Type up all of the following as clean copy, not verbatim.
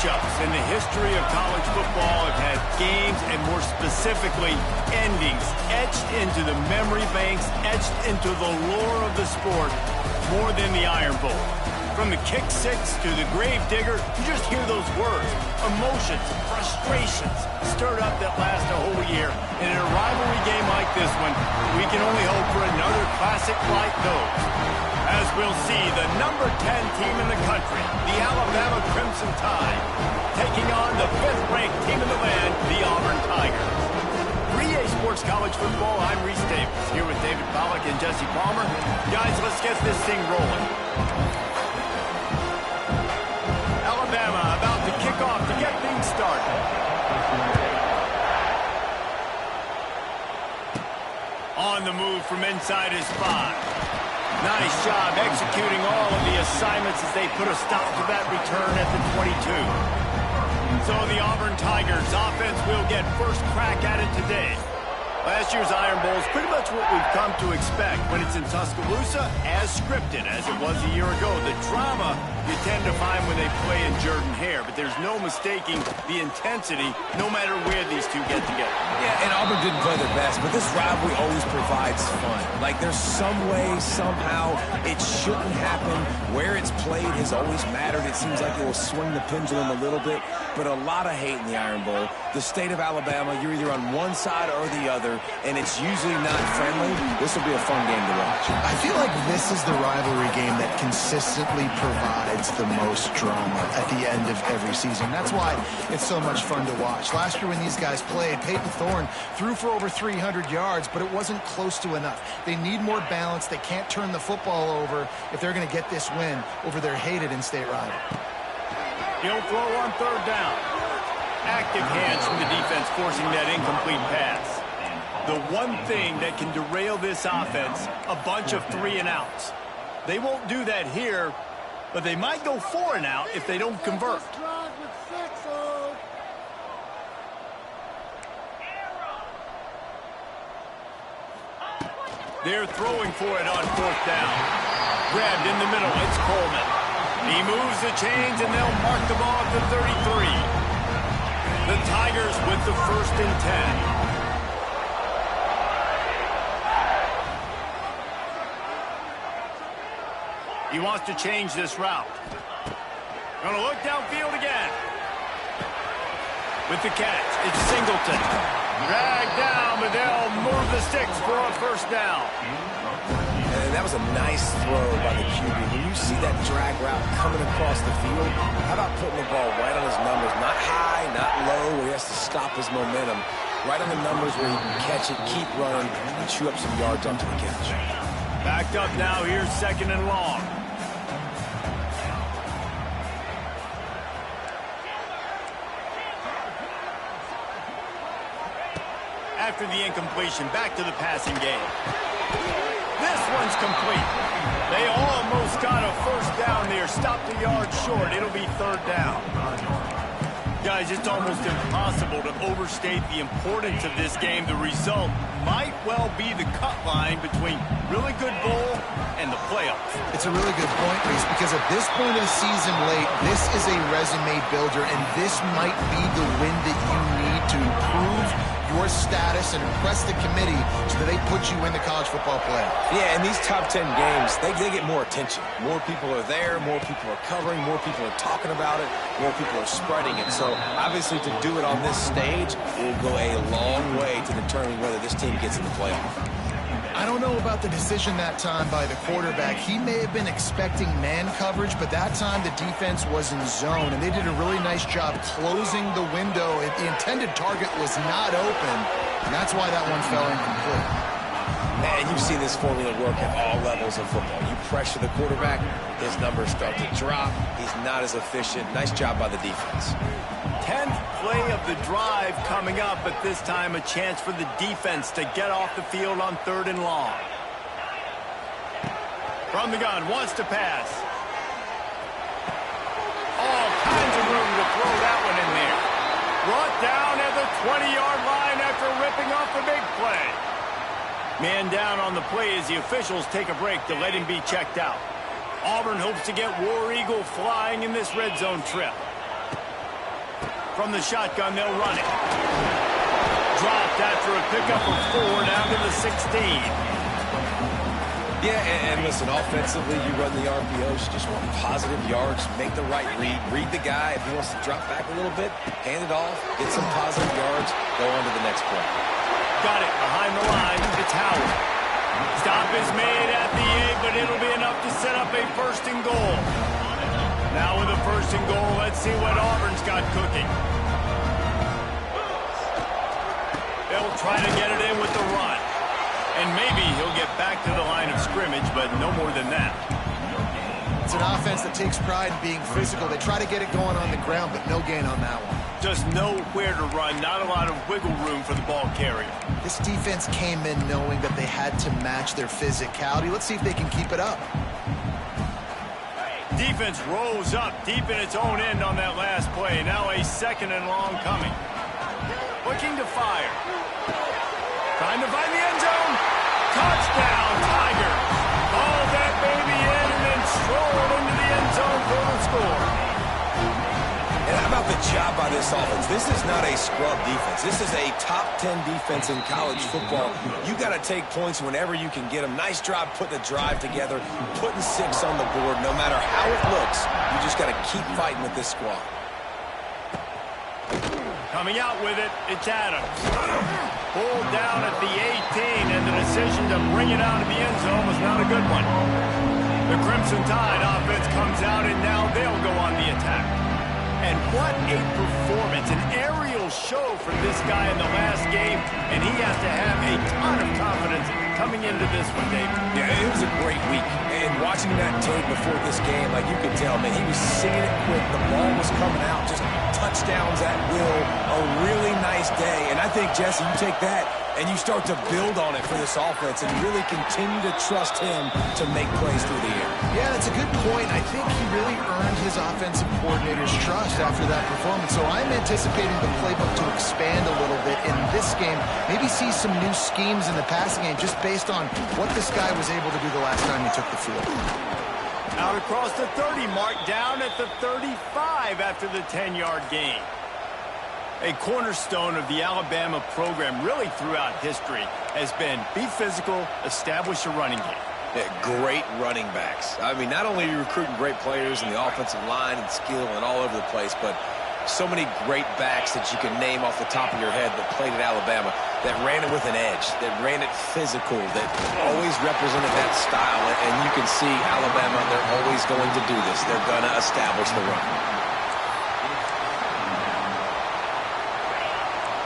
matchups in the history of college football have had games and more specifically endings etched into the memory banks, etched into the lore of the sport more than the Iron Bowl. From the kick six to the grave digger, you just hear those words, emotions, frustrations stirred up that last a whole year. And in a rivalry game like this one, we can only hope for another classic like those. As we'll see, the number 10 team in the country, the Alabama Crimson Tide, taking on the 5th-ranked team in the land, the Auburn Tigers. 3A Sports College Football, I'm Reese Davis, here with David Pollack and Jesse Palmer. Guys, let's get this thing rolling. Alabama about to kick off to get things started. On the move from inside his 5. Nice job executing all of the assignments as they put a stop to that return at the 22. So the Auburn Tigers offense will get first crack at it today. Last year's Iron Bowl is pretty much what we've come to expect when it's in Tuscaloosa, as scripted as it was a year ago. The drama you tend to find when they play in Jordan-Hare, but there's no mistaking the intensity no matter where these two get together. Yeah, and Auburn didn't play their best, but this rivalry always provides fun. Like there's some way, somehow, it shouldn't happen. Where it's played has always mattered. It seems like it will swing the pendulum a little bit, but a lot of hate in the Iron Bowl. The state of Alabama, you're either on one side or the other, and it's usually not friendly. This will be a fun game to watch. I feel like this is the rivalry game that consistently provides the most drama at the end of every season. That's why it's so much fun to watch. Last year when these guys played, Peyton Thorne threw for over 300 yards, but it wasn't close to enough. They need more balance. They can't turn the football over if they're going to get this win over their hated in-state rival. He'll throw on 3rd down. Active hands from the defense forcing that incomplete pass. The one thing that can derail this offense, a bunch of 3-and-outs. They won't do that here, but they might go 4-and-out if they don't convert. They're throwing for it on 4th down. Grabbed in the middle, it's Coleman. He moves the chains, and they'll mark the ball at the 33. The Tigers with the 1st and 10. He wants to change this route. Gonna look downfield again. With the catch, it's Singleton. Dragged down, but they'll move the sticks for a 1st down. And that was a nice throw by the QB. When you see that drag route coming across the field, how about putting the ball right on his numbers? Not high, not low, where he has to stop his momentum. Right on the numbers where he can catch it, keep running, and chew up some yards onto the catch. Backed up now, here's 2nd and long. After the incompletion, back to the passing game. This one's complete. They almost got a 1st down there. Stopped a yard short. It'll be 3rd down. Guys, it's almost impossible to overstate the importance of this game. The result might well be the cut line between really good bowl and the playoffs. It's a really good point, Reese, because at this point of the season late, this is a resume builder, and this might be the win that you need to improve your status and impress the committee so that they put you in the college football playoff. Yeah, in these top 10 games, they get more attention. More people are there, more people are covering, more people are talking about it, more people are spreading it. So obviously to do it on this stage will go a long way to determining whether this team gets in the playoff. I don't know about the decision that time by the quarterback. He may have been expecting man coverage, but that time the defense was in zone, and they did a really nice job closing the window. The intended target was not open, and that's why that one fell incomplete. Man, you've seen this formula work at all levels of football. You pressure the quarterback, his numbers start to drop. He's not as efficient. Nice job by the defense. 10th play of the drive coming up, but this time a chance for the defense to get off the field on 3rd and long. From the gun, wants to pass. All kinds of room to throw that one in there. Brought down at the 20-yard line after ripping off the big play. Man down on the play as the officials take a break to let him be checked out. Auburn hopes to get War Eagle flying in this red zone trip. From the shotgun, they'll run it. Dropped after a pickup of 4 down to the 16. Yeah, and listen, offensively, you run the RPOs. You just want positive yards, make the right read the guy. If he wants to drop back a little bit, hand it off, get some positive yards, go on to the next play. Got it behind the line. It's Howard. Stop is made at the 8, but it'll be enough to set up a 1st and goal. Now with a 1st and goal, let's see what Auburn's got cooking. They'll try to get it in with the run. And maybe he'll get back to the line of scrimmage, but no more than that. It's an offense that takes pride in being physical. They try to get it going on the ground, but no gain on that one. Just nowhere to run, not a lot of wiggle room for the ball carrier. This defense came in knowing that they had to match their physicality. Let's see if they can keep it up. Defense rose up deep in its own end on that last play. Now a 2nd and long coming. Looking to fire. Trying to find the end zone. Touchdown, Tigers. All that baby in and then strolled into the end zone for the score. And how about the job by this offense? This is not a scrub defense. This is a top 10 defense in college football. You got to take points whenever you can get them. Nice job putting the drive together, putting 6 on the board. No matter how it looks, you just got to keep fighting with this squad. Coming out with it, it's Adams. Pulled down at the 18, and the decision to bring it out of the end zone was not a good one. The Crimson Tide offense comes out, and now they'll go on the attack. And what a performance, an aerial show for this guy in the last game, and he has to have a ton of confidence coming into this one, David. Yeah, it was a great week. And watching that tape before this game, like you could tell, man, he was singing it quick. The ball was coming out, just touchdowns at will. A really nice day. And I think, Jesse, you take that and you start to build on it for this offense and really continue to trust him to make plays through the air. Yeah, that's a good point. I think he really earned his offensive coordinator's trust after that performance. So I'm anticipating the playbook to expand a little bit in this game. Maybe see some new schemes in the passing game just based on what this guy was able to do the last time he took the field. Out across the 30 mark, down at the 35 after the 10-yard gain. A cornerstone of the Alabama program really throughout history has been be physical, establish a running game. Yeah, great running backs. I mean, not only are you recruiting great players in the offensive line and skill and all over the place, but so many great backs that you can name off the top of your head that played at Alabama, that ran it with an edge, that ran it physical, that always represented that style. And you can see Alabama, they're always going to do this. They're going to establish the run.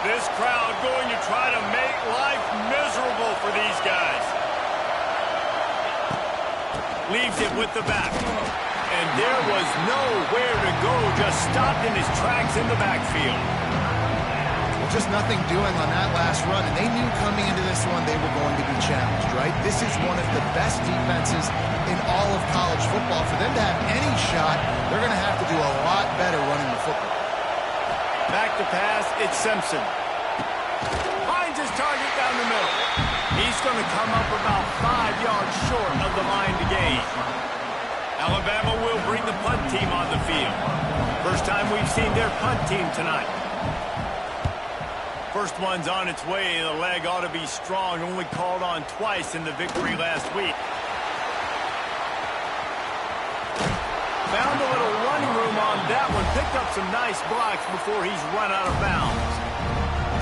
This crowd going to try to make life miserable for these guys. Leaves it with the back. And there was nowhere to go, just stopped in his tracks in the backfield. Well, just nothing doing on that last run, and they knew coming into this one they were going to be challenged, right? This is one of the best defenses in all of college football. For them to have any shot, they're going to have to do a lot better running the football. Back to pass, it's Simpson. Finds his target down the middle. He's going to come up about 5 yards short of the line to gain. Alabama will bring the punt team on the field. First time we've seen their punt team tonight. First one's on its way. The leg ought to be strong. Only called on twice in the victory last week. Found a little running room on that one. Picked up some nice blocks before he's run out of bounds.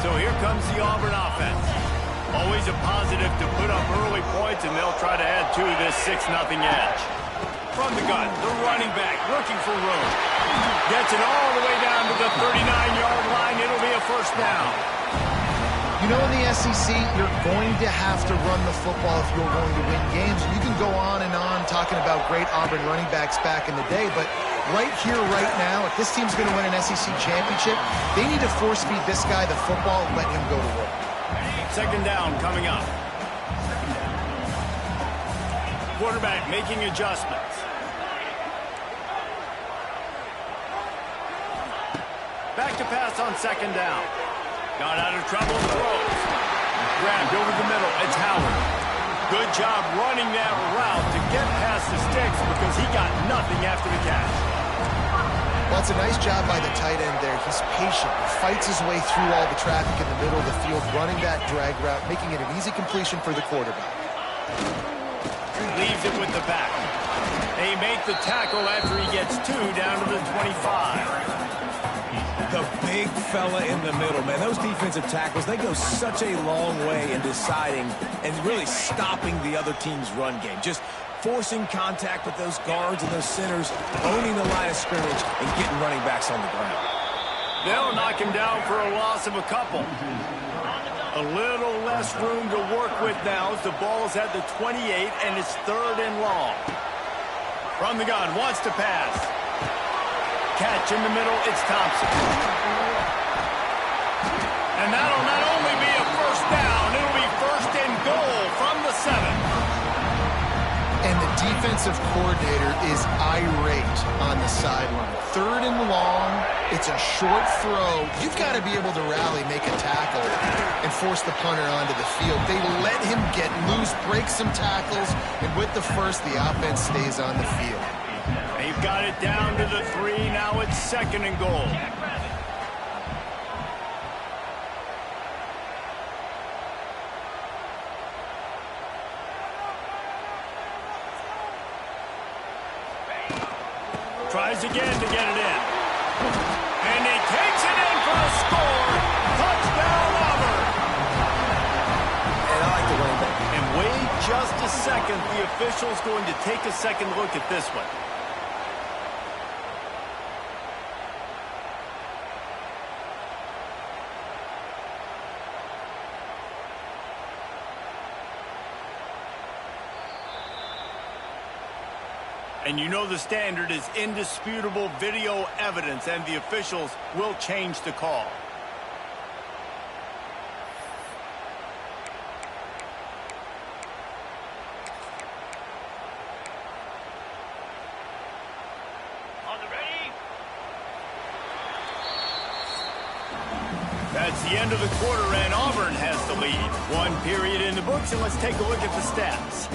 So here comes the Auburn offense. Always a positive to put up early points, and they'll try to add to this 6-0 edge. From the gun, the running back looking for room. Gets it all the way down to the 39-yard line. It'll be a first down. You know, in the SEC, you're going to have to run the football if you're going to win games. You can go on and on talking about great Auburn running backs back in the day, but right here, right now, if this team's going to win an SEC championship, they need to force-feed this guy the football and let him go to work. Second down coming up. Quarterback making adjustments. Back to pass on second down. Got out of trouble, throws. Grabbed over the middle, it's Howard. Good job running that route to get past the sticks because he got nothing after the catch. Well, it's a nice job by the tight end there. He's patient. He fights his way through all the traffic in the middle of the field, running that drag route, making it an easy completion for the quarterback. Leaves it with the back. They make the tackle after he gets 2 down to the 25. The big fella in the middle, man. Those defensive tackles, they go such a long way in deciding and really stopping the other team's run game. Just forcing contact with those guards and those centers, owning the line of scrimmage, and getting running backs on the ground. They'll knock him down for a loss of a couple. A little less room to work with now as the ball's at the 28, and it's 3rd and long. From the gun, wants to pass. Catch in the middle, it's Thompson. And that'll not only be a first down, it'll be 1st and goal from the 7. And the defensive coordinator is irate on the sideline. 3rd and long, it's a short throw. You've got to be able to rally, make a tackle, and force the punter onto the field. They let him get loose, break some tackles, and with the first, the offense stays on the field. They've got it down to the 3. Now it's 2nd and goal. Tries again to get it in. And he takes it in for a score. Touchdown, Auburn. And I like the running back. And wait just a second. The official's going to take a second look at this one. And you know the standard is indisputable video evidence, and the officials will change the call. On the ready. That's the end of the quarter, and Auburn has the lead. 1 period in the books, and let's take a look at the stats.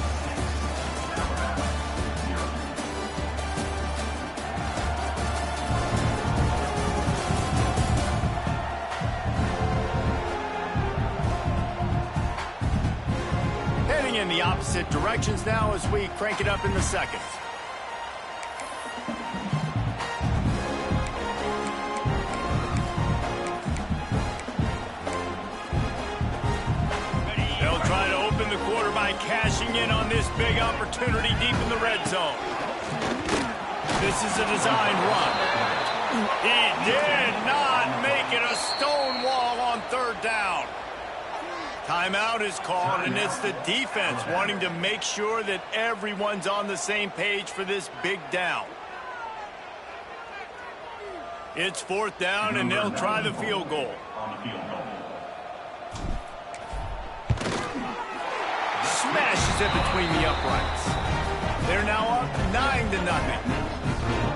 In the opposite directions now as we crank it up in the 2nd. They'll try to open the quarter by cashing in on this big opportunity deep in the red zone. This is a designed run. He did not make it a stone wall on 3rd down. Timeout is called, and it's the defense wanting to make sure that everyone's on the same page for this big down. It's 4th down, and they'll try the field goal. Smashes it between the uprights. They're now up 9-0.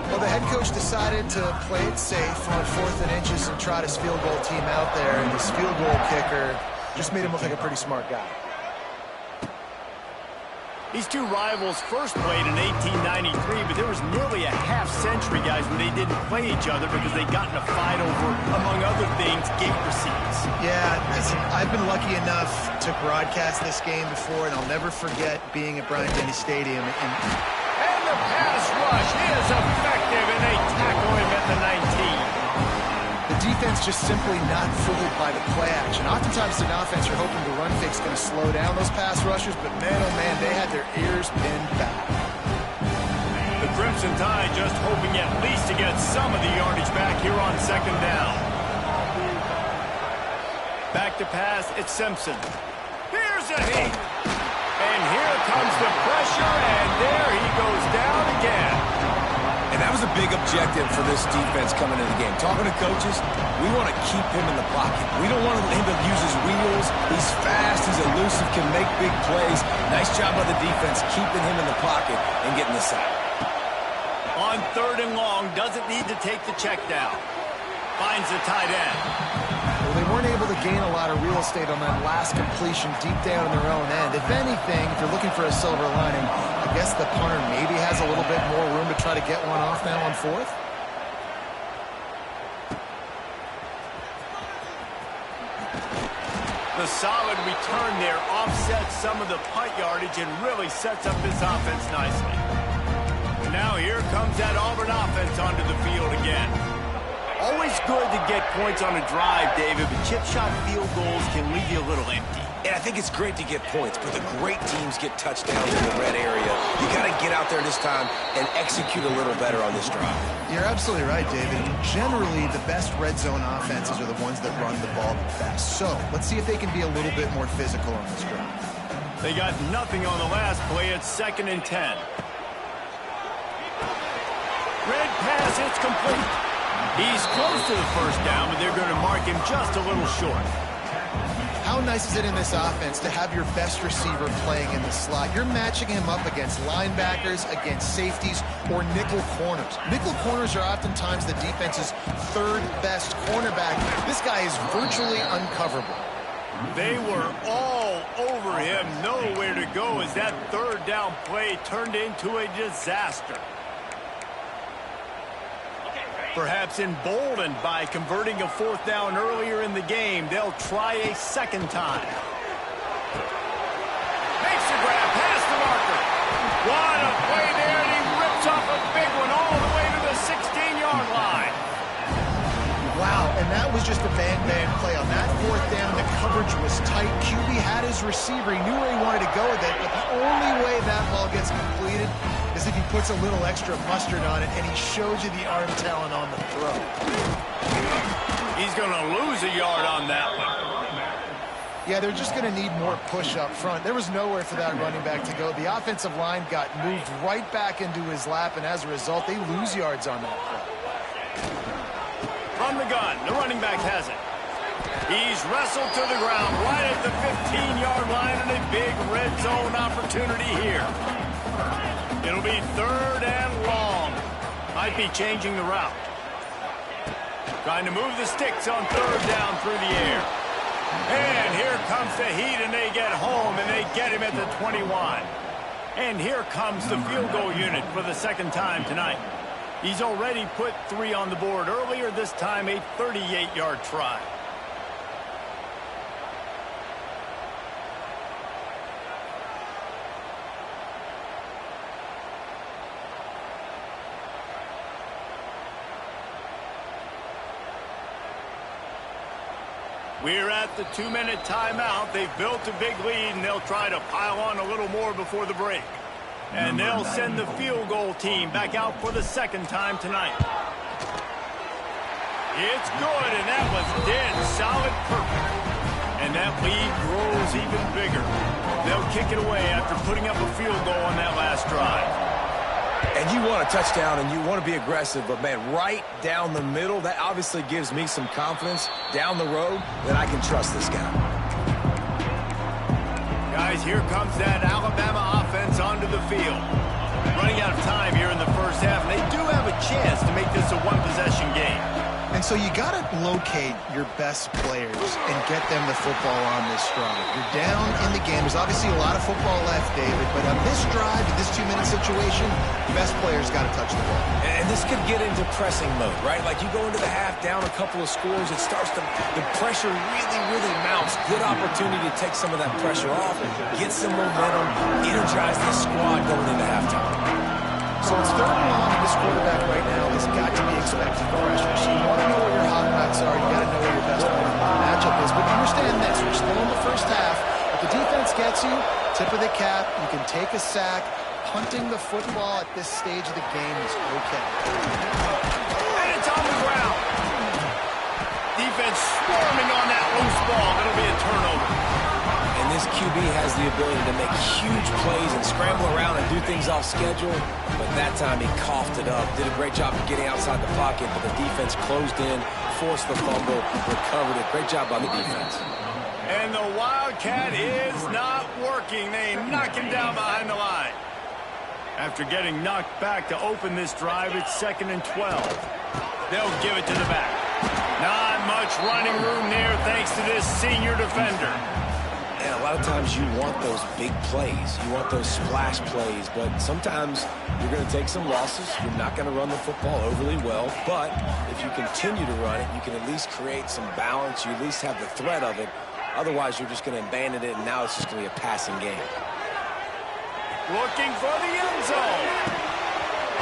Well, the head coach decided to play it safe on 4th and inches and trot his field goal team out there, and this field goal kicker just made him look like a pretty smart guy. These two rivals first played in 1893, but there was nearly a half-century, guys, when they didn't play each other because they got in a fight over, among other things, gate receipts. Yeah, listen, I've been lucky enough to broadcast this game before, and I'll never forget being at Bryant-Denny Stadium. And the pass rush is effective, and they tackle him at the 19. The defense just simply not fooled by the play action. Oftentimes, an offense you're hoping the run fake's going to slow down those pass rushers, but man, oh man, they had their ears pinned back. The Crimson Tide just hoping at least to get some of the yardage back here on 2nd down. Back to pass, it's Simpson. Here's a heat. And here comes the pressure, and there he goes down again. And that was a big objective for this defense coming into the game. Talking to coaches, we want to keep him in the pocket. We don't want him to use his wheels. He's fast, he's elusive, can make big plays. Nice job by the defense keeping him in the pocket and getting the sack. On 3rd and long, doesn't need to take the check down. Finds the tight end. Well, they weren't able to gain a lot of real estate on that last completion deep down in their own end. If anything, if you're looking for a silver lining, I guess the punter maybe has a little bit more room to try to get one off now on 4th. The solid return there offsets some of the punt yardage and really sets up this offense nicely. And now here comes that Auburn offense onto the field again. Always good to get points on a drive, David, but chip shot field goals can leave you a little empty. And I think it's great to get points, but the great teams get touchdowns in the red area. You got to get out there this time and execute a little better on this drive. You're absolutely right, David. Generally, the best red zone offenses are the ones that run the ball the best. So let's see if they can be a little bit more physical on this drive. They got nothing on the last play. It's 2nd and 10. Red pass, it's complete. He's close to the first down, but they're going to mark him just a little short. How nice is it in this offense to have your best receiver playing in the slot? You're matching him up against linebackers, against safeties, or nickel corners. Nickel corners are oftentimes the defense's third best cornerback. This guy is virtually uncoverable. They were all over him, nowhere to go as that third down play turned into a disaster. Perhaps emboldened by converting a 4th down earlier in the game, they'll try a second time. Makes the grab, past the marker. What a play there, and he rips off a big one all the way to the 16-yard line. Wow, and that was just a bang-bang play. On that 4th down, the coverage was tight. QB had his receiver. He knew where he wanted to go with it, but the only way that ball gets completed is if he puts a little extra mustard on it, and he shows you the arm talent on the throw. He's going to lose a yard on that one. Yeah, they're just going to need more push up front. There was nowhere for that running back to go. The offensive line got moved right back into his lap, and as a result, they lose yards on that play. From the gun, the running back has it. He's wrestled to the ground right at the 15-yard line, and a big red zone opportunity here. It'll be 3rd and long. Might be changing the route. Trying to move the sticks on 3rd down through the air. And here comes the heat, and they get home, and they get him at the 21. And here comes the field goal unit for the 2nd time tonight. He's already put 3 on the board earlier, this time a 38-yard try. We're at the 2-minute timeout. They've built a big lead, and they'll try to pile on a little more before the break. And they'll send the field goal team back out for the 2nd time tonight. It's good, and that was dead solid perfect. And that lead grows even bigger. They'll kick it away after putting up a field goal on that last drive. And you want a touchdown, and you want to be aggressive, but, man, right down the middle, that obviously gives me some confidence down the road that I can trust this guy. Guys, here comes that Alabama offense onto the field. Running out of time here in the first half, and they do have a chance to make this a one-possession game. And so you got to locate your best players and get them the football on this drive. You're down in the game. There's obviously a lot of football left, David, but on this drive, in this 2-minute situation, the best players got to touch the ball. And this could get into pressing mode, right? Like you go into the half, down a couple of scores, it starts to, the pressure really mounts. Good opportunity to take some of that pressure off, get some momentum, energize the squad going into halftime. So it's 3rd and long, and this quarterback right now has got to be expecting pressure. So you want to know where your hot routes are. You got to know where your best matchup is. But understand this: we're still in the first half. If the defense gets you, tip of the cap. You can take a sack. Punting the football at this stage of the game is okay. And it's on the ground. Defense swarming on that loose ball. It'll be a turnover. And this QB has the ability to make huge plays and scramble around and do things off schedule. But that time he coughed it up. Did a great job of getting outside the pocket, but the defense closed in, forced the fumble, recovered it. Great job by the defense. And the Wildcat is not working. They knock him down behind the line. After getting knocked back to open this drive, it's 2nd and 12. They'll give it to the back. Not much running room there thanks to this senior defender. And a lot of times you want those big plays. You want those splash plays. But sometimes you're going to take some losses. You're not going to run the football overly well. But if you continue to run it, you can at least create some balance. You at least have the threat of it. Otherwise, you're just going to abandon it, and now it's just going to be a passing game. Looking for the end zone.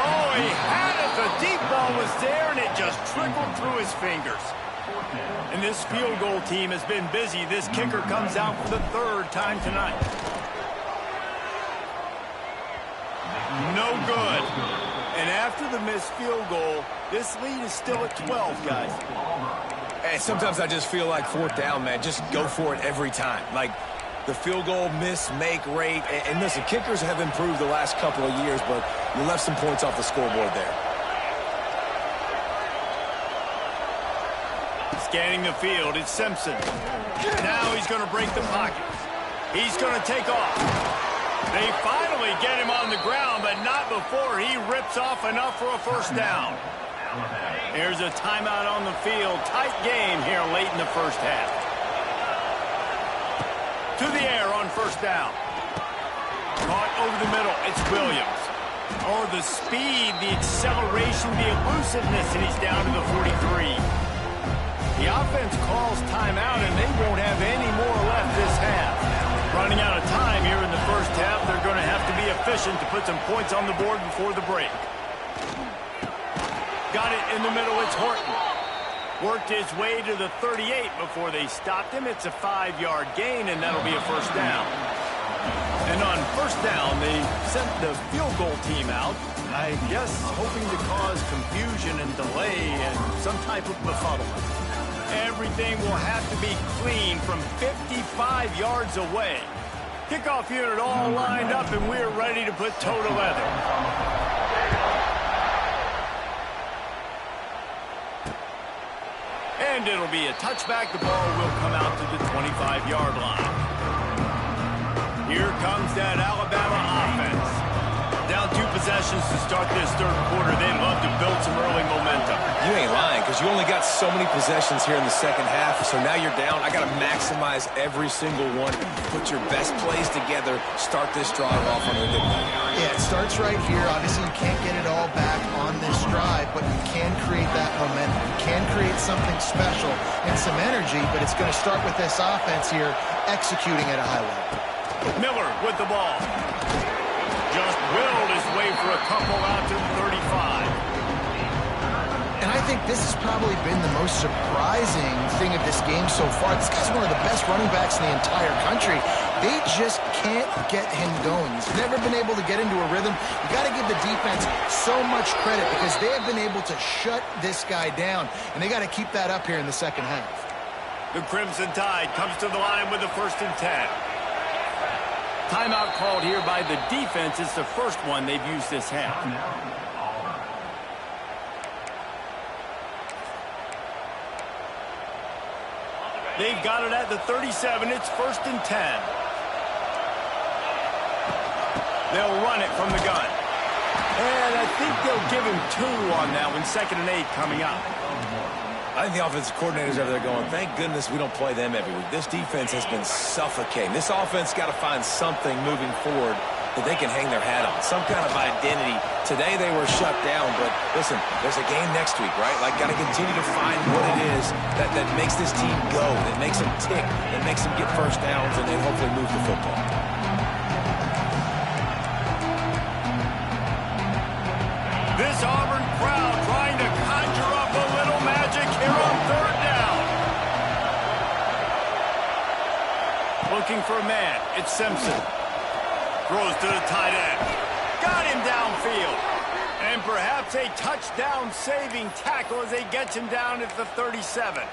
Oh, he had it. The deep ball was there, and it just trickled through his fingers. And this field goal team has been busy. This kicker comes out for the third time tonight. No good. And after the missed field goal, this lead is still at 12, guys. And sometimes I just feel like fourth down, man. Just go for it every time. Like the field goal miss-make rate. And listen, kickers have improved the last couple of years, but you left some points off the scoreboard there. Scanning the field, it's Simpson. Now he's going to break the pocket. He's going to take off. They finally get him on the ground, but not before he rips off enough for a first down. There's a timeout on the field. Tight game here late in the first half. To the air on first down. Caught over the middle. It's Williams. Oh, the speed, the acceleration, the elusiveness, and he's down to the 43. The offense calls timeout, and they won't have any more left this half. Running out of time here in the first half, they're going to have to be efficient to put some points on the board before the break. Got it in the middle, it's Horton. Worked his way to the 38 before they stopped him. It's a 5-yard gain, and that'll be a first down. And on first down, they sent the field goal team out, I guess hoping to cause confusion and delay and some type of befuddlement. Everything will have to be clean from 55 yards away. Kickoff unit all lined up, and we're ready to put toe to leather. And it'll be a touchback. The ball will come out to the 25-yard line. Here comes that Alabama offense. Down 2 possessions to start this third quarter. They'd love to build some early momentum. You ain't lying, because you only got so many possessions here in the second half, so now you're down. I got to maximize every single one. Put your best plays together. Start this drive off on a good note. Yeah, it starts right here. Obviously, you can't get it all back on this drive, but you can create that momentum. You can create something special and some energy, but it's going to start with this offense here executing at a high level. Miller with the ball. Just willed his way for a couple out to the 35. And I think this has probably been the most surprising thing of this game so far. This guy's one of the best running backs in the entire country. They just can't get him going. He's never been able to get into a rhythm. You got to give the defense so much credit because they have been able to shut this guy down. And they got to keep that up here in the second half. The Crimson Tide comes to the line with the 1st and 10. Timeout called here by the defense. It's the first one they've used this half. They've got it at the 37. It's 1st and 10. They'll run it from the gun. And I think they'll give him 2 on that one. 2nd and 8 coming up. I think the offensive coordinators over there going, thank goodness we don't play them every week. This defense has been suffocating. This offense got to find something moving forward that they can hang their hat on, some kind of identity. Today they were shut down, but listen, there's a game next week, right? Like, got to continue to find what it is that makes this team go, that makes them tick, that makes them get first downs, and then hopefully move the football. This Auburn crowd trying to conjure up a little magic here on 3rd down. Looking for a man. It's Simpson. Throws to the tight end. Got him downfield. And perhaps a touchdown-saving tackle as they get him down at the 37.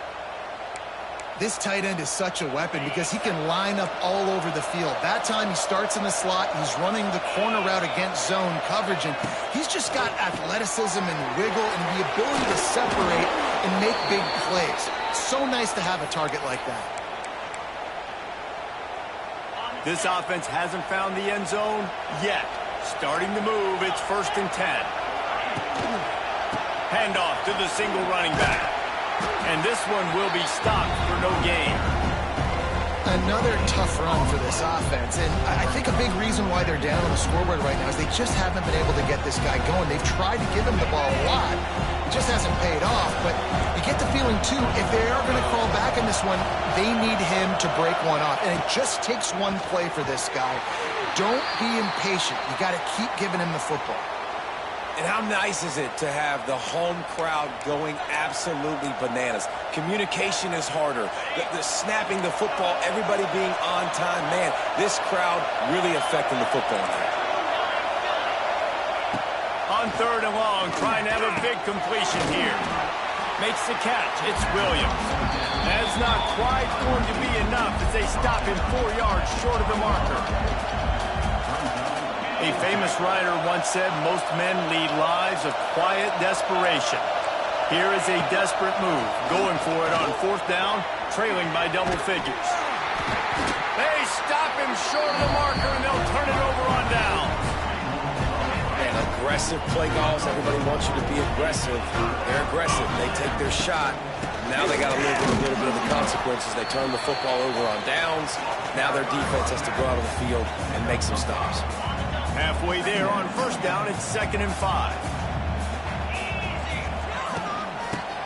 This tight end is such a weapon because he can line up all over the field. That time he starts in the slot. He's running the corner route against zone coverage, and he's just got athleticism and wiggle and the ability to separate and make big plays. So nice to have a target like that. This offense hasn't found the end zone yet. Starting to move. It's 1st and 10. Handoff to the single running back. And this one will be stopped for no gain. Another tough run for this offense. And I think a big reason why they're down on the scoreboard right now is they just haven't been able to get this guy going. They've tried to give him the ball a lot. It just hasn't paid off. But you get the feeling, too, if they are going to crawl back in this one, they need him to break one off. And it just takes one play for this guy. Don't be impatient. You got to keep giving him the football. And how nice is it to have the home crowd going absolutely bananas? Communication is harder. The snapping the football, everybody being on time. Man, this crowd really affecting the football now. On 3rd and long, trying to have a big completion here. Makes the catch. It's Williams. That's not quite going to be enough as they stop him 4 yards short of the marker. A famous writer once said, most men lead lives of quiet desperation. Here is a desperate move, going for it on 4th down, trailing by double figures. They stop him short of the marker, and they'll turn it over on down. And aggressive play calls. Everybody wants you to be aggressive. They're aggressive. They take their shot. Now they got to live with a little bit of the consequences. They turn the football over on downs. Now their defense has to go out on the field and make some stops. Halfway there on 1st down, it's 2nd and 5.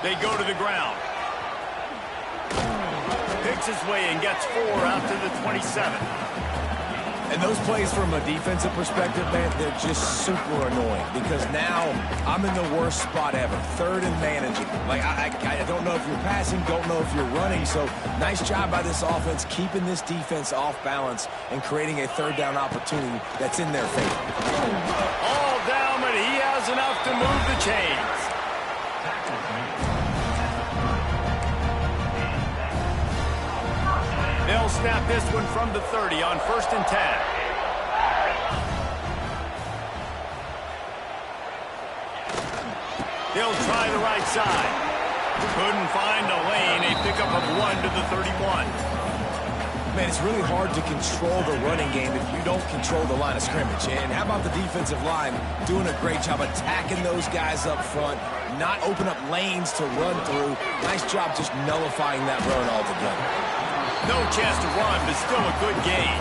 They go to the ground. Picks his way and gets 4 out to the 27. And those plays from a defensive perspective, man, they're just super annoying because now I'm in the worst spot ever, 3rd and managing. Like, I don't know if you're passing, don't know if you're running, so nice job by this offense keeping this defense off balance and creating a 3rd down opportunity that's in their favor. All down, but he has enough to move the chains. They'll snap this one from the 30 on 1st and 10. They'll try the right side. Couldn't find a lane. A pickup of 1 to the 31. Man, it's really hard to control the running game if you don't control the line of scrimmage. And how about the defensive line doing a great job attacking those guys up front, not open up lanes to run through. Nice job just nullifying that run altogether. No chance to run, but still a good gain.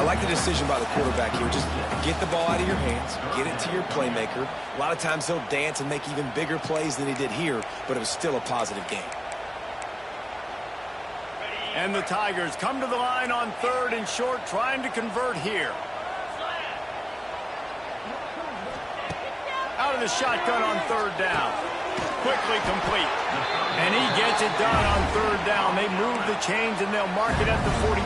I like the decision by the quarterback here. Just get the ball out of your hands, get it to your playmaker. A lot of times he'll dance and make even bigger plays than he did here, but it was still a positive game. And the Tigers come to the line on 3rd and short, trying to convert here. Out of the shotgun on 3rd down. Quickly complete. And he gets it done on 3rd down. They move the chains, and they'll mark it at the 44.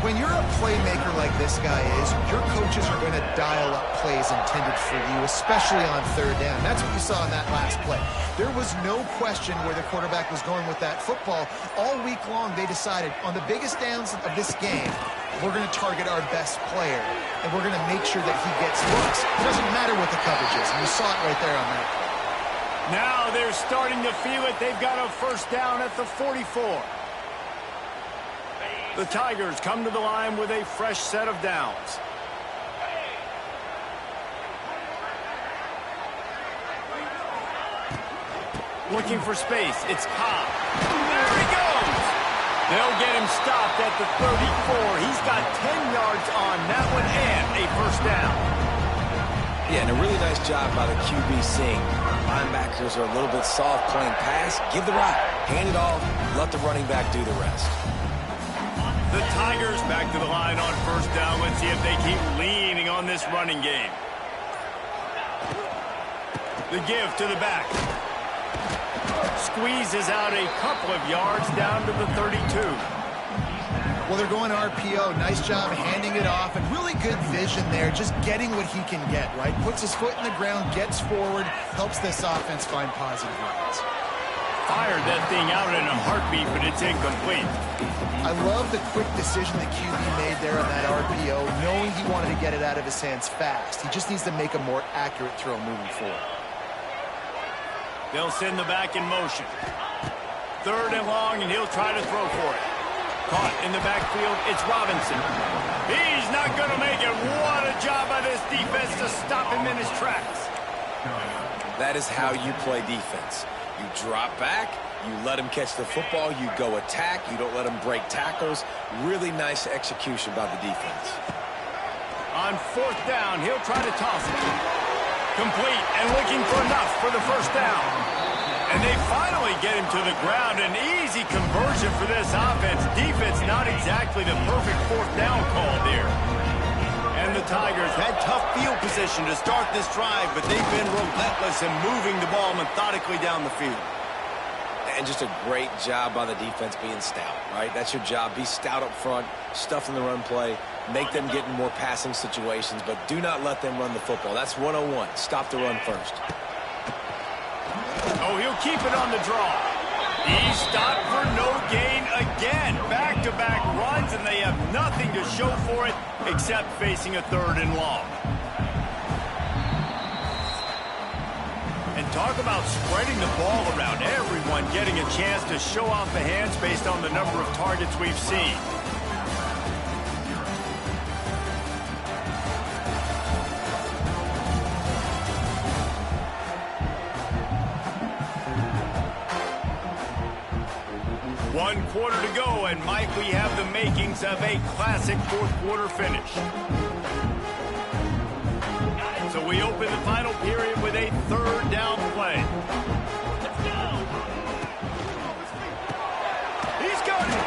When you're a playmaker like this guy is, your coaches are going to dial up plays intended for you, especially on 3rd down. That's what you saw in that last play. There was no question where the quarterback was going with that football. All week long, they decided on the biggest downs of this game, we're going to target our best player, and we're going to make sure that he gets looks. It doesn't matter what the coverage is, and you saw it right there on that play. Now they're starting to feel it. They've got a 1st down at the 44. The Tigers come to the line with a fresh set of downs. Looking for space. It's Cobb. There he goes. They'll get him stopped at the 34. He's got 10 yards on that one and a 1st down. Yeah, and a really nice job by the QB seeing linebackers are a little bit soft playing pass. Give the rock, hand it off, let the running back do the rest. The Tigers back to the line on 1st down. Let's see if they keep leaning on this running game. The give to the back. Squeezes out a couple of yards down to the 32. Well, they're going RPO. Nice job handing it off, and really good vision there, just getting what he can get, right? Puts his foot in the ground, gets forward, helps this offense find positive yards. Fired that thing out in a heartbeat, but it's incomplete. I love the quick decision the QB made there on that RPO, knowing he wanted to get it out of his hands fast. He just needs to make a more accurate throw moving forward. They'll send the back in motion. 3rd and long, and he'll try to throw for it. Caught in the backfield, it's Robinson. He's not going to make it. What a job by this defense to stop him in his tracks. That is how you play defense. You drop back, you let him catch the football, you go attack, you don't let him break tackles. Really nice execution by the defense. On 4th down, he'll try to toss it. Complete and looking for enough for the 1st down. And they finally get him to the ground. An easy conversion for this offense. Defense not exactly the perfect fourth down call there. And the Tigers had tough field position to start this drive, but they've been relentless in moving the ball methodically down the field. And just a great job by the defense being stout, right? That's your job. Be stout up front, stuff in the run play, make them get in more passing situations, but do not let them run the football. That's 101. Stop the run first. Oh, he'll keep it on the draw. He's stopped for no gain again. Back-to-back runs, and they have nothing to show for it except facing a 3rd and long. And talk about spreading the ball around. Everyone getting a chance to show off the hands based on the number of targets we've seen. One quarter to go, and Mike, we have the makings of a classic fourth-quarter finish. So we open the final period with a 3rd down play. He's got it.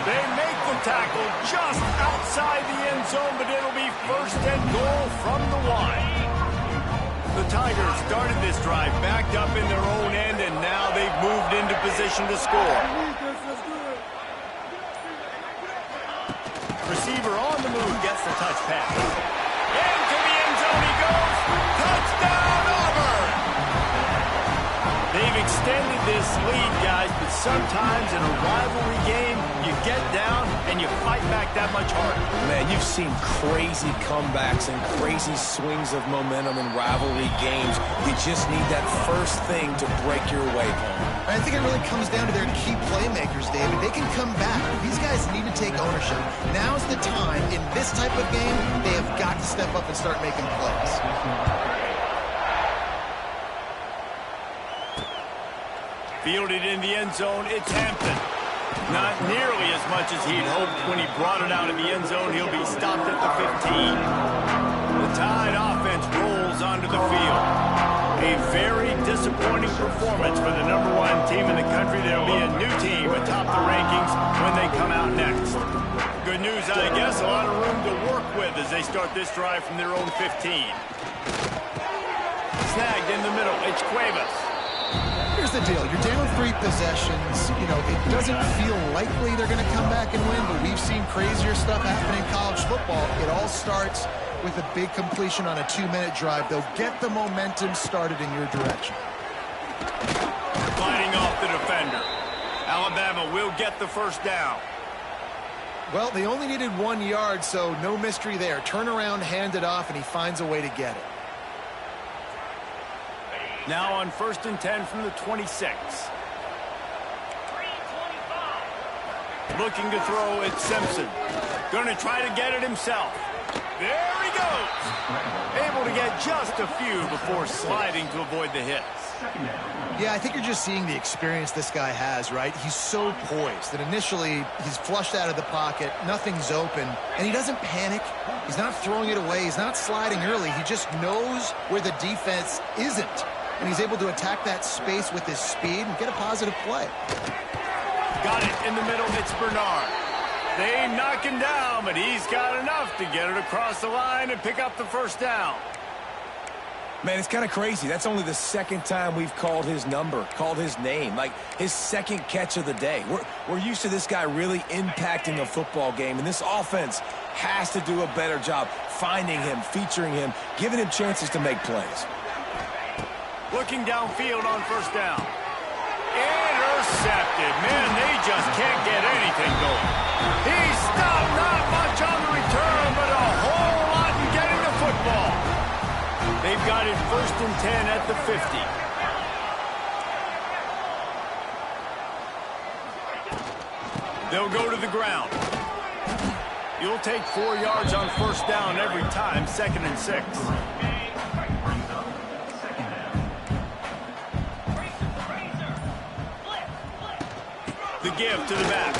They make the tackle just outside the end zone, but it'll be 1st and goal from the 1. The Tigers started this drive backed up in their own end, and now they've moved into position to score. Receiver on the move gets the touch pass. Into the end zone he goes. Touchdown, Auburn! They've extended this lead, guys, but sometimes in a rivalry game, you get down and you fight back that much harder. Man, you've seen crazy comebacks and crazy swings of momentum in rivalry games. You just need that first thing to break your way, Paul. I think it really comes down to their key playmakers, David. They can come back. These guys need to take ownership. Now's the time. In this type of game, they have got to step up and start making plays. Fielded in the end zone, it's Hampton. Not nearly as much as he'd hoped when he brought it out of the end zone. He'll be stopped at the 15. The Tide offense rolls onto the field. A very disappointing performance for the #1 team in the country. There'll be a new team atop the rankings when they come out next. Good news, I guess, a lot of room to work with as they start this drive from their own 15. Snagged in the middle, it's Cuevas. Here's the deal. You're down 3 possessions. You know, it doesn't feel likely they're going to come back and win, but we've seen crazier stuff happen in college football. It all starts with a big completion on a 2-minute drive. They'll get the momentum started in your direction. Sliding off the defender. Alabama will get the 1st down. Well, they only needed 1 yard, so no mystery there. Turn around, hand it off, and he finds a way to get it. Now on 1st and 10 from the 26. Looking to throw, it's Simpson. Going to try to get it himself. There he goes. Able to get just a few before sliding to avoid the hits. Yeah, I think you're just seeing the experience this guy has, right? He's so poised that initially he's flushed out of the pocket, nothing's open, and he doesn't panic. He's not throwing it away. He's not sliding early. He just knows where the defense isn't. And he's able to attack that space with his speed and get a positive play. Got it in the middle. It's Bernard. They knock him down, but he's got enough to get it across the line and pick up the 1st down. Man, it's kind of crazy. That's only the 2nd time we've called his number, called his name, like his 2nd catch of the day. We're used to this guy really impacting a football game, and this offense has to do a better job finding him, featuring him, giving him chances to make plays. Looking downfield on 1st down. Intercepted. Man, they just can't get anything going. He's stopped, not much on the return, but a whole lot in getting the football. They've got it 1st and 10 at the 50. They'll go to the ground. You'll take 4 yards on 1st down every time, 2nd and 6. The give to the back.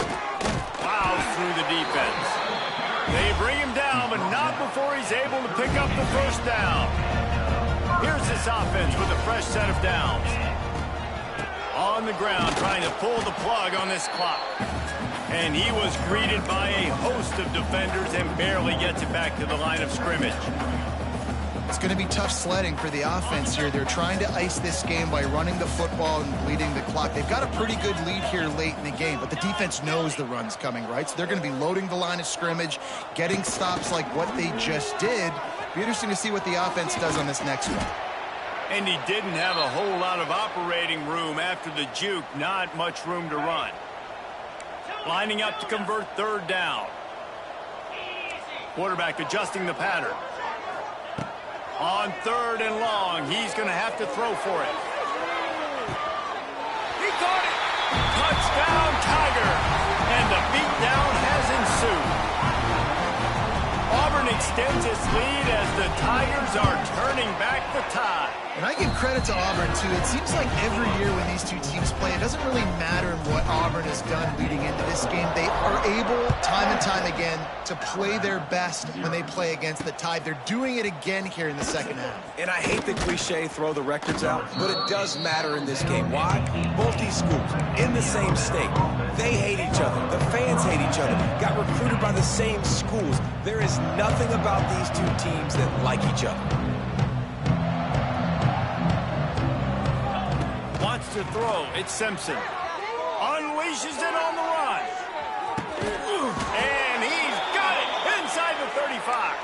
Plows through the defense. They bring him down, but not before he's able to pick up the 1st down. Here's this offense with a fresh set of downs. on the ground trying to pull the plug on this clock. And he was greeted by a host of defenders and barely gets it back to the line of scrimmage. It's going to be tough sledding for the offense here. They're trying to ice this game by running the football and bleeding the clock. They've got a pretty good lead here late in the game, but the defense knows the run's coming, right? So they're going to be loading the line of scrimmage, getting stops like what they just did. Be interesting to see what the offense does on this next one. And he didn't have a whole lot of operating room after the juke. Not much room to run. Lining up to convert third down. Quarterback adjusting the pattern. On third and long, he's going to have to throw for it. He caught it! Touchdown, Tiger! And the beatdown has ensued. Auburn extends its lead as the Tigers are turning back the tide. And I give credit to Auburn, too. It seems like every year when these two teams play, it doesn't really matter what Auburn has done leading into this game. They are able, time and time again, to play their best when they play against the Tide. They're doing it again here in the second half. And I hate the cliche, throw the records out, but it does matter in this game. Why? Both these schools in the same state. They hate each other. The fans hate each other. Got recruited by the same schools. There is nothing about these two teams that like each other. Wants to throw. It's Simpson. Unleashes it on the run. And he's got it inside the 35.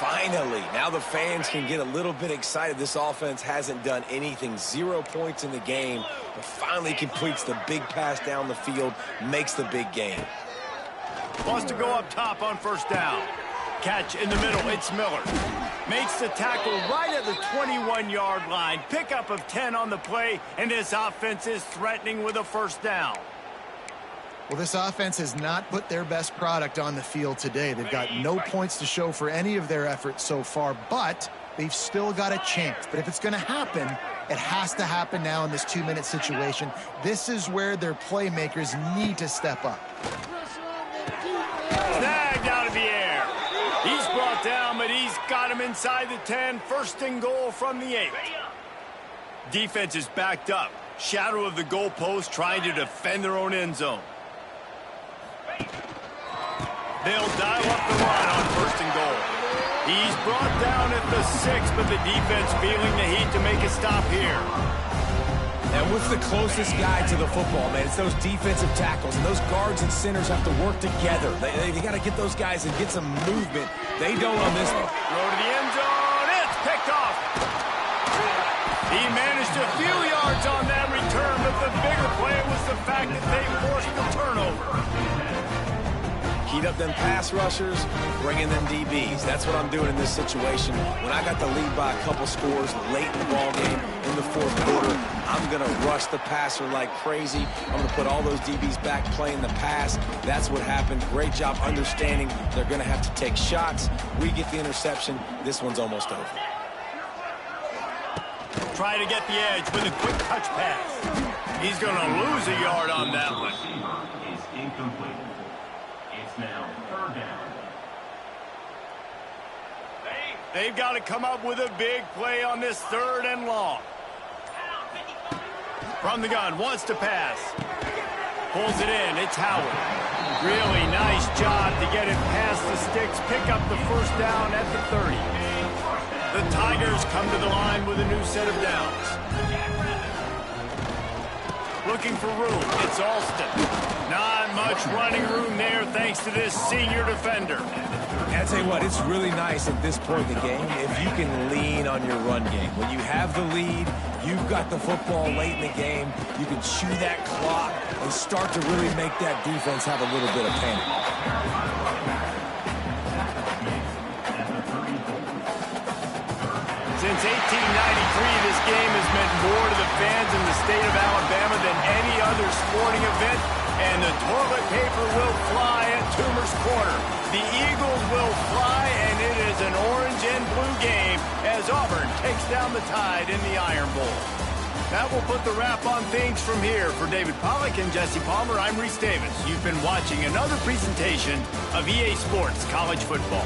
Finally, now the fans can get a little bit excited. This offense hasn't done anything. 0 points in the game, but finally completes the big pass down the field, makes the big game. Wants to go up top on first down. Catch in the middle. It's Miller. Makes the tackle right at the 21-yard line. Pickup of 10 on the play, and this offense is threatening with a first down. Well, this offense has not put their best product on the field today. They've got no points to show for any of their efforts so far, but they've still got a chance. But if it's going to happen, it has to happen now in this 2-minute situation. This is where their playmakers need to step up. Snagged out of the air. He's brought down, but he's got him inside the 10. First and goal from the 8. Defense is backed up. Shadow of the goalpost trying to defend their own end zone. They'll dial up the run on first and goal. He's brought down at the 6, but the defense feeling the heat to make a stop here. And what's the closest guy to the football, man? It's those defensive tackles, and those guards and centers have to work together. They got to get those guys and get some movement. They don't on this one. Throw to the end zone. It's picked off. He managed a few yards on that return, but the bigger play was the fact that they forced the turnover. Heat up them pass rushers, bring in them DBs. That's what I'm doing in this situation. When I got the lead by a couple scores late in the ball game in the fourth quarter, I'm going to rush the passer like crazy. I'm going to put all those DBs back playing the pass. That's what happened. Great job understanding they're going to have to take shots. We get the interception. This one's almost over. Try to get the edge with a quick touch pass. He's going to lose a yard on that one. Is incomplete. It's now third down. They've got to come up with a big play on this third and long. From the gun, wants to pass. Pulls it in, it's Howard. Really nice job to get it past the sticks, pick up the first down at the 30. The Tigers come to the line with a new set of downs. Looking for room, it's Alston. Not much running room there thanks to this senior defender. And I tell you what, it's really nice at this point in the game if you can lean on your run game. When you have the lead, you've got the football late in the game, you can chew that clock and start to really make that defense have a little bit of panic. Since 1893, this game has meant more to the fans in the state of Alabama than any other sporting event, and the toilet paper will fly at Toomer's Corner. The Eagles will fly, and it is an orange and blue game as Auburn takes down the Tide in the Iron Bowl. That will put the wrap on things from here. For David Pollack and Jesse Palmer, I'm Reese Davis. You've been watching another presentation of EA Sports College Football.